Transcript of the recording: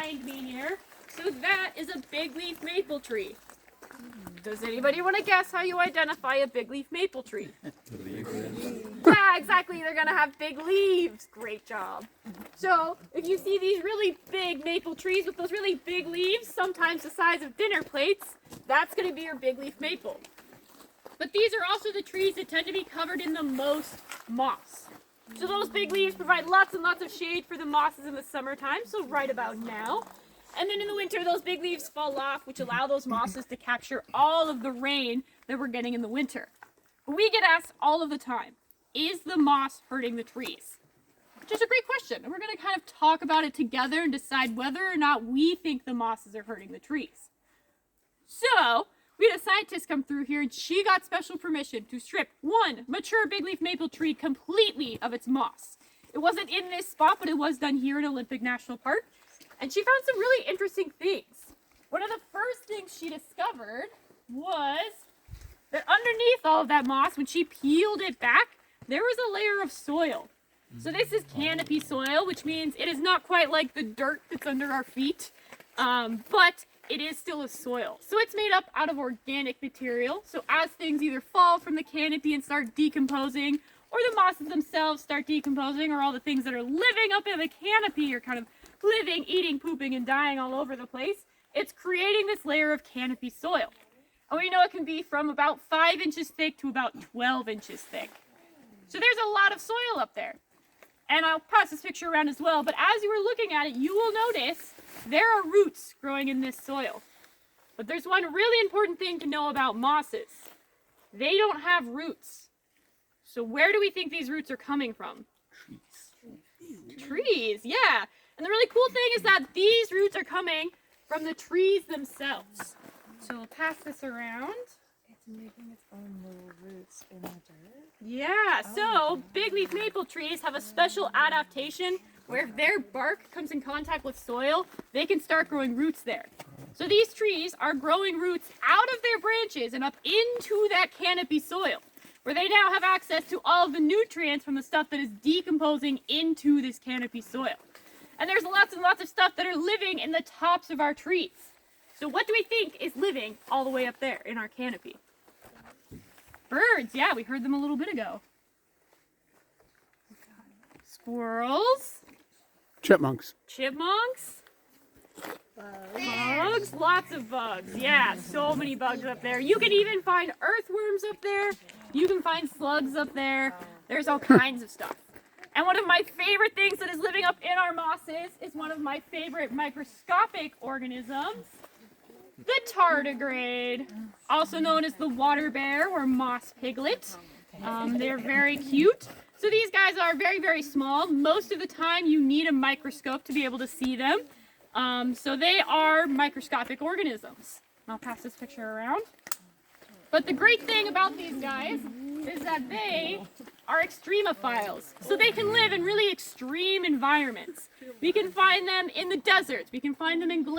behind me here. So that is a big leaf maple tree. Does anybody want to guess how you identify a big leaf maple tree? Yeah, exactly. They're going to have big leaves. Great job. So if you see these really big maple trees with those really big leaves, sometimes the size of dinner plates, that's going to be your big leaf maple. But these are also the trees that tend to be covered in the most moss. So those big leaves provide lots and lots of shade for the mosses in the summertime, so right about now. And then in the winter, those big leaves fall off, which allow those mosses to capture all of the rain that we're getting in the winter. But we get asked all of the time, is the moss hurting the trees? Which is a great question, and we're going to kind of talk about it together and decide whether or not we think the mosses are hurting the trees. So, we had a scientist come through here and she got special permission to strip one mature big leaf maple tree completely of its moss. It wasn't in this spot, but it was done here in Olympic National Park. And she found some really interesting things. One of the first things she discovered was that underneath all of that moss, when she peeled it back, there was a layer of soil. So this is canopy soil, which means it is not quite like the dirt that's under our feet, but it is still a soil. So it's made up out of organic material. So as things either fall from the canopy and start decomposing, or the mosses themselves start decomposing, or all the things that are living up in the canopy are kind of living, eating, pooping, and dying all over the place, it's creating this layer of canopy soil. And we know it can be from about 5 inches thick to about 12 inches thick. So there's a lot of soil up there. And I'll pass this picture around as well, but as you were looking at it, you will notice there are roots growing in this soil. But there's one really important thing to know about mosses. They don't have roots. So where do we think these roots are coming from? Trees, yeah. And the really cool thing is that these roots are coming from the trees themselves. So we'll pass this around. It's making its own little roots in the dirt? Yeah, so big leaf maple trees have a special adaptation where if their bark comes in contact with soil, they can start growing roots there. So these trees are growing roots out of their branches and up into that canopy soil, where they now have access to all of the nutrients from the stuff that is decomposing into this canopy soil. And there's lots and lots of stuff that are living in the tops of our trees. So what do we think is living all the way up there in our canopy? Birds, yeah, we heard them a little bit ago. Squirrels. Chipmunks. Chipmunks. Bugs, lots of bugs. Yeah, so many bugs up there. You can even find earthworms up there. You can find slugs up there. There's all kinds of stuff. And one of my favorite things that is living up in our mosses is one of my favorite microscopic organisms, the tardigrade, also known as the water bear or moss piglet. They're very cute. So these guys are very, very small. Most of the time you need a microscope to be able to see them. So they are microscopic organisms. I'll pass this picture around. But the great thing about these guys is that they are extremophiles. So they can live in really extreme environments. We can find them in the deserts. We can find them in glaciers.